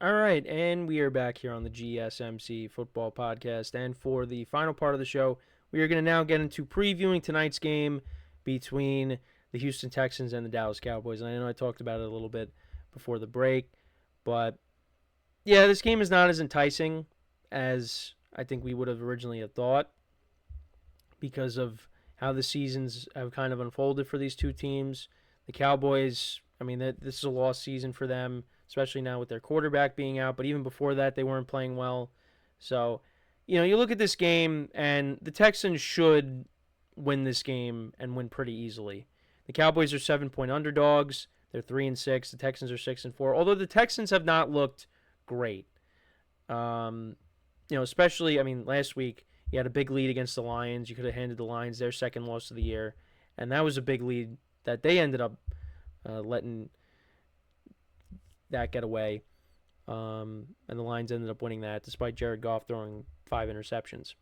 All right, and we are back here on the GSMC Football Podcast. And for the final part of the show, we are going to now get into previewing tonight's game between the Houston Texans and the Dallas Cowboys. And I know I talked about it a little bit before the break, but yeah, this game is not as enticing as I think we would have originally thought because of how the seasons have kind of unfolded for these two teams. The Cowboys, I mean, this is a lost season for them, especially now with their quarterback being out. But even before that, they weren't playing well. So, you look at this game, and the Texans should win this game and win pretty easily. The Cowboys are 7-point underdogs. They're 3-6. The Texans are 6-4. Although the Texans have not looked great. Especially, I mean, last week you had a big lead against the Lions. You could have handed the Lions their second loss of the year, and that was a big lead that they ended up letting that get away. And the Lions ended up winning that despite Jared Goff throwing 5 interceptions.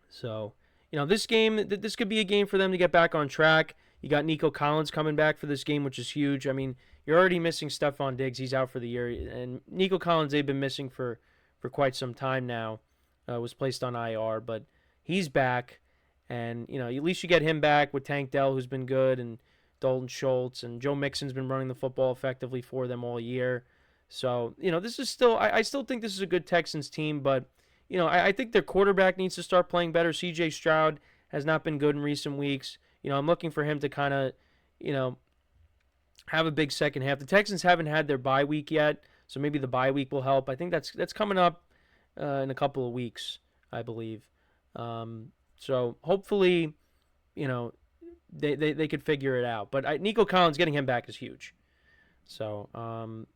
So, this game, this could be a game for them to get back on track. You got Nico Collins coming back for this game, which is huge. I mean, you're already missing Stephon Diggs. He's out for the year. And Nico Collins, they've been missing for quite some time now. Was placed on IR, but he's back. And, at least you get him back with Tank Dell, who's been good, and Dalton Schultz, and Joe Mixon's been running the football effectively for them all year. So, this is still, I still think this is a good Texans team, but, I think their quarterback needs to start playing better. C.J.Stroud has not been good in recent weeks. I'm looking for him to kind of, have a big second half. The Texans haven't had their bye week yet, so maybe the bye week will help. I think that's coming up in a couple of weeks, I believe. So hopefully, they could figure it out. But Nico Collins, getting him back is huge. So, and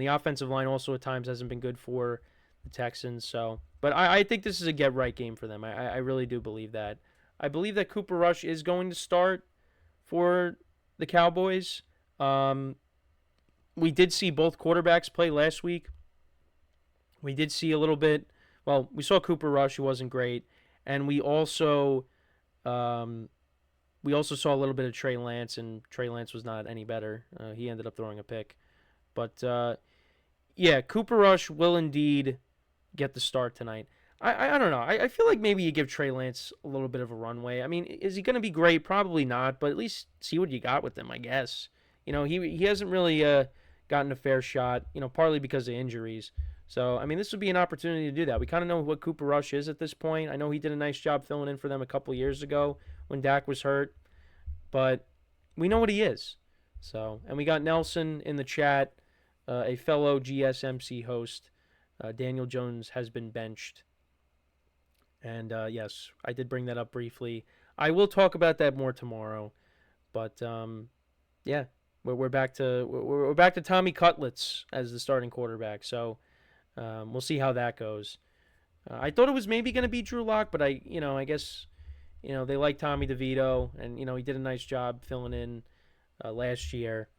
the offensive line also at times hasn't been good for the Texans. So, but I think this is a get-right game for them. I really do believe that. I believe that Cooper Rush is going to start for the Cowboys. We did see both quarterbacks play last week. We did see a little bit. Well, we saw Cooper Rush, who wasn't great, and we also saw a little bit of Trey Lance, and Trey Lance was not any better. He ended up throwing a pick. But, Cooper Rush will indeed get the start tonight. I don't know. I feel like maybe you give Trey Lance a little bit of a runway. I mean, is he going to be great? Probably not, but at least see what you got with him, I guess. He hasn't really gotten a fair shot, partly because of injuries. So, I mean, this would be an opportunity to do that. We kind of know what Cooper Rush is at this point. I know he did a nice job filling in for them a couple years ago when Dak was hurt, but we know what he is. So, and we got Nelson in the chat, a fellow GSMC host. Daniel Jones has been benched. And yes, I did bring that up briefly. I will talk about that more tomorrow. But yeah, we're back to Tommy Cutlets as the starting quarterback. So we'll see how that goes. I thought it was maybe going to be Drew Lock, but I guess they like Tommy DeVito, and he did a nice job filling in last year,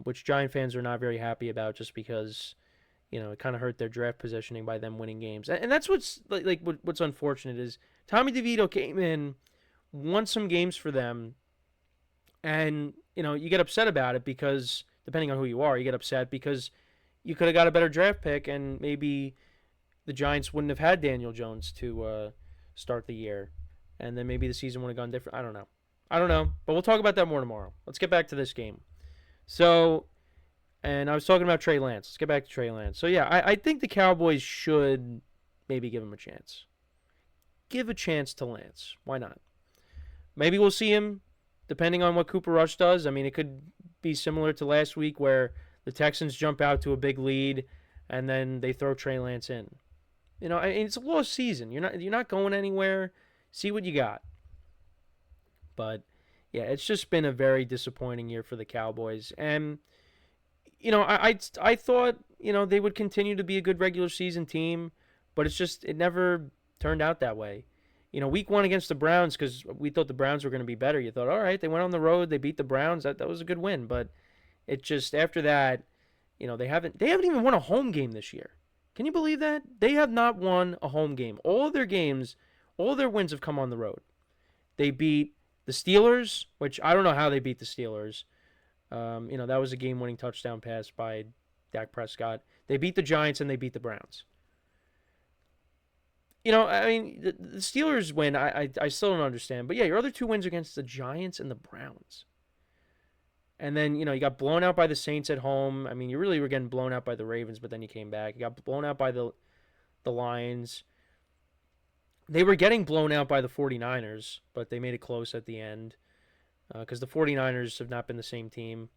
which Giant fans are not very happy about, just because it kind of hurt their draft positioning by them winning games. And that's what's what's unfortunate is Tommy DeVito came in, won some games for them, and you get upset about it because depending on who you are, you get upset because you could have got a better draft pick, and maybe the Giants wouldn't have had Daniel Jones to start the year, and then maybe the season would have gone different. I don't know, but we'll talk about that more tomorrow. Let's get back to this game. So, and I was talking about Trey Lance. Let's get back to Trey Lance. So, yeah, I think the Cowboys should maybe give him a chance. Give a chance to Lance. Why not? Maybe we'll see him depending on what Cooper Rush does. I mean, it could be similar to last week where the Texans jump out to a big lead and then they throw Trey Lance in. It's a lost season. You're not going anywhere. See what you got. But yeah, it's just been a very disappointing year for the Cowboys. And I thought they would continue to be a good regular season team, but it never turned out that way. Week 1 against the Browns, because we thought the Browns were going to be better. You thought, all right, they went on the road, they beat the Browns. That was a good win. But it just, after that, they haven't even won a home game this year. Can you believe that? They have not won a home game. All their wins have come on the road. They beat the Steelers, which I don't know how they beat the Steelers. That was a game-winning touchdown pass by Dak Prescott. They beat the Giants and they beat the Browns. You know, I mean, the Steelers win. I still don't understand. But yeah, your other two wins against the Giants and the Browns. And then, you know, you got blown out by the Saints at home. I mean, you really were getting blown out by the Ravens, but then you came back. You got blown out by the Lions. They were getting blown out by the 49ers, but they made it close at the end because the 49ers have not been the same team.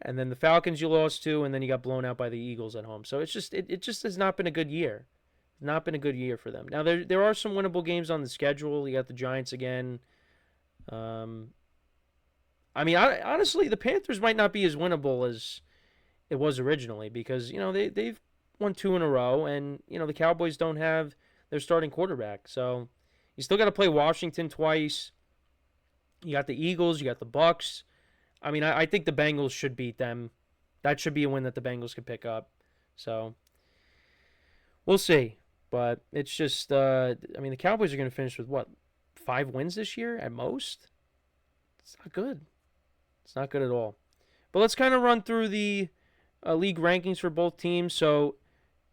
And then the Falcons you lost to, and then you got blown out by the Eagles at home. So it's just it just has not been a good year. Not been a good year for them. Now there are some winnable games on the schedule. You got the Giants again. I mean, honestly, the Panthers might not be as winnable as it was originally because you know they've won 2 in a row, and you know the Cowboys don't have their starting quarterback. So you still got to play Washington twice. You got the Eagles. You got the Bucks. I mean, I think the Bengals should beat them. That should be a win that the Bengals could pick up. So we'll see. But it's just, I mean, the Cowboys are going to finish with what, 5 wins this year at most? It's not good. It's not good at all. But let's kind of run through the league rankings for both teams. So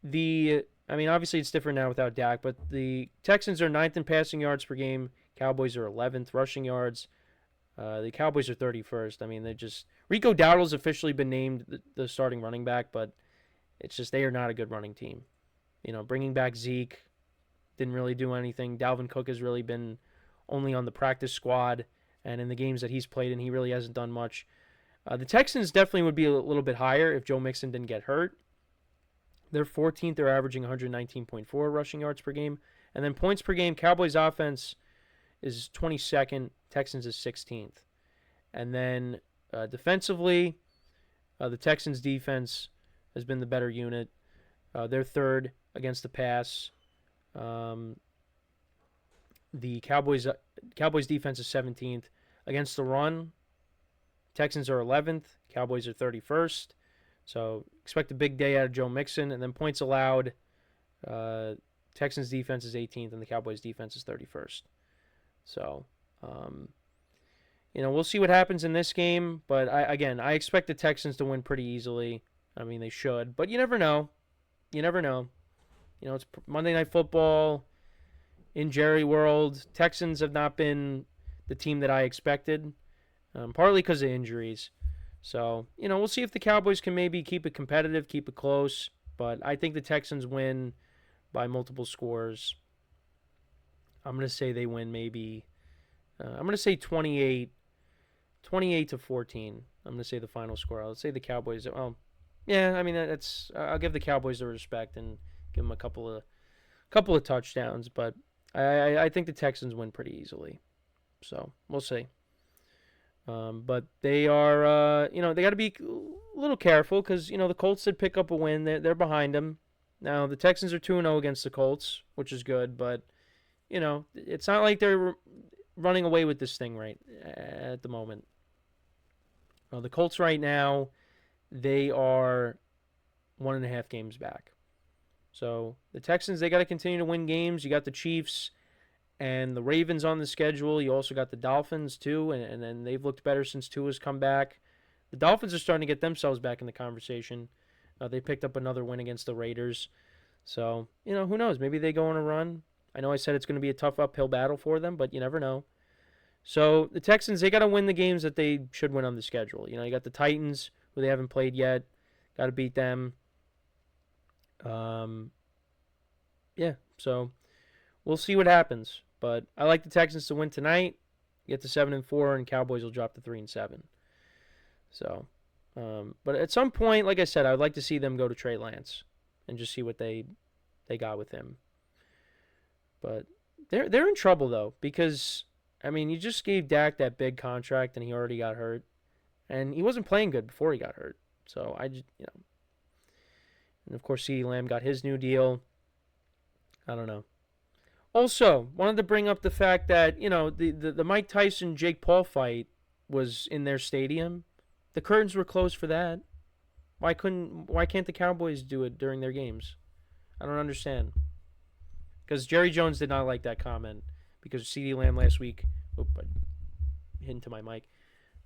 I mean, obviously it's different now without Dak, but the Texans are 9th in passing yards per game. Cowboys are 11th rushing yards. The Cowboys are 31st. I mean, Rico Dowdle's officially been named the starting running back, but it's just they are not a good running team. You know, bringing back Zeke didn't really do anything. Dalvin Cook has really been only on the practice squad, and in the games that he's played in, he really hasn't done much. The Texans definitely would be a little bit higher if Joe Mixon didn't get hurt. They're 14th. They're averaging 119.4 rushing yards per game. And then points per game, Cowboys offense is 22nd. Texans is 16th. And then defensively, the Texans defense has been the better unit. They're 3rd against the pass. The Cowboys defense is 17th. Against the run, Texans are 11th. Cowboys are 31st. So expect a big day out of Joe Mixon. And then points allowed, Texans defense is 18th and the Cowboys defense is 31st. So, you know, we'll see what happens in this game. But I expect the Texans to win pretty easily. I mean, they should. But you never know. You never know. You know, it's Monday Night Football in Jerry World. Texans have not been the team that I expected, partly because of injuries. So, you know, we'll see if the Cowboys can maybe keep it competitive, keep it close. But I think the Texans win by multiple scores. I'm going to say they win maybe, I'm going to say 28 to 14. I'm going to say the final score. I'll say the Cowboys, yeah, I mean, I'll give the Cowboys the respect and give them a couple of touchdowns. But I think the Texans win pretty easily. So, we'll see. But they are, you know, they got to be a little careful because, you know, the Colts did pick up a win. They're behind them. Now, the Texans are 2-0 against the Colts, which is good. But, you know, it's not like they're running away with this thing right at the moment. The Colts right now, they are 1.5 games back. So the Texans, they got to continue to win games. You got the Chiefs and the Ravens on the schedule. You also got the Dolphins, too, and then they've looked better since Tua's come back. The Dolphins are starting to get themselves back in the conversation. They picked up another win against the Raiders. So, you know, who knows? Maybe they go on a run. I know I said it's going to be a tough uphill battle for them, but you never know. So the Texans, they got to win the games that they should win on the schedule. You know, you got the Titans, who they haven't played yet. Got to beat them. Yeah, so we'll see what happens. But I like the Texans to win tonight, get to 7-4, and Cowboys will drop to 3-7. So, but at some point, like I said, I would like to see them go to Trey Lance and just see what they got with him. But they're in trouble though because I mean you just gave Dak that big contract and he already got hurt, and he wasn't playing good before he got hurt. So I just and of course CeeDee Lamb got his new deal. I don't know. Also, wanted to bring up the fact that, you know, the Mike Tyson Jake Paul fight was in their stadium. The curtains were closed for that. Why can't the Cowboys do it during their games? I don't understand. Because Jerry Jones did not like that comment because CeeDee Lamb last week, I hit into my mic.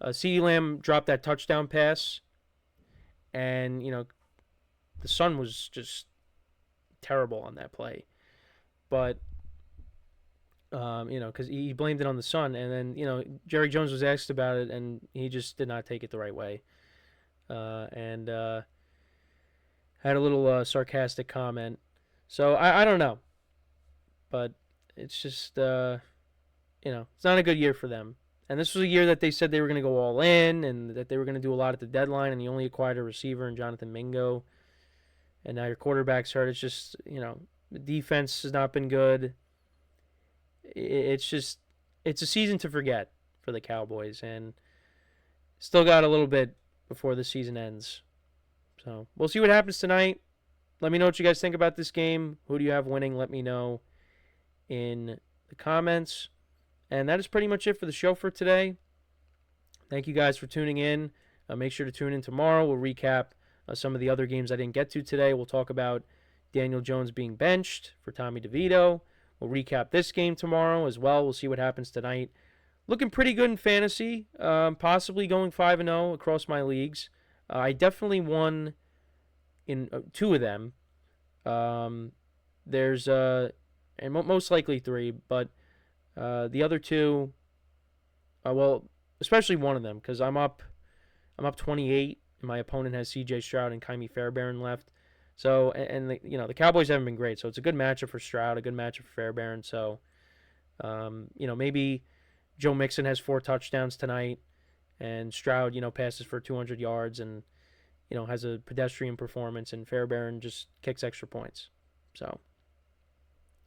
CeeDee Lamb dropped that touchdown pass, and, you know, the sun was just terrible on that play. But because he blamed it on the sun, and then Jerry Jones was asked about it, and he just did not take it the right way, and had a little sarcastic comment. So I don't know, but it's just it's not a good year for them. And this was a year that they said they were going to go all in, and that they were going to do a lot at the deadline, and you only acquired a receiver in Jonathan Mingo, and now your quarterback's hurt. It's just the defense has not been good. It's a season to forget for the Cowboys, and still got a little bit before the season ends. So we'll see what happens tonight. Let me know what you guys think about this game. Who do you have winning? Let me know in the comments. And that is pretty much it for the show for today. Thank you guys for tuning in. Make sure to tune in tomorrow. We'll recap some of the other games I didn't get to today. We'll talk about Daniel Jones being benched for Tommy DeVito. We'll recap this game tomorrow as well. We'll see what happens tonight. Looking pretty good in fantasy. Possibly going 5-0 across my leagues. I definitely won in 2 of them. There's and most likely 3, but the other 2, especially one of them, because I'm up 28, and my opponent has C.J.Stroud and Kymie Fairbairn left. So, and the Cowboys haven't been great, so it's a good matchup for Stroud, a good matchup for Fairbairn. So, maybe Joe Mixon has 4 touchdowns tonight, and Stroud, passes for 200 yards and, has a pedestrian performance, and Fairbairn just kicks extra points. So,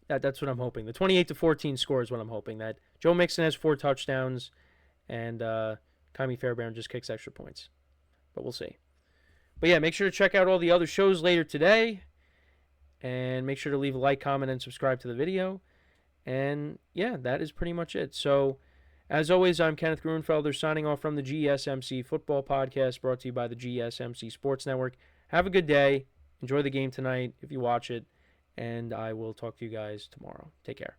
that's what I'm hoping. The 28-14 score is what I'm hoping. That Joe Mixon has 4 touchdowns, and Kymie Fairbairn just kicks extra points. But we'll see. But yeah, make sure to check out all the other shows later today. And make sure to leave a like, comment, and subscribe to the video. And yeah, that is pretty much it. So, as always, I'm Kenneth Grunfelder signing off from the GSMC Football Podcast, brought to you by the GSMC Sports Network. Have a good day. Enjoy the game tonight if you watch it. And I will talk to you guys tomorrow. Take care.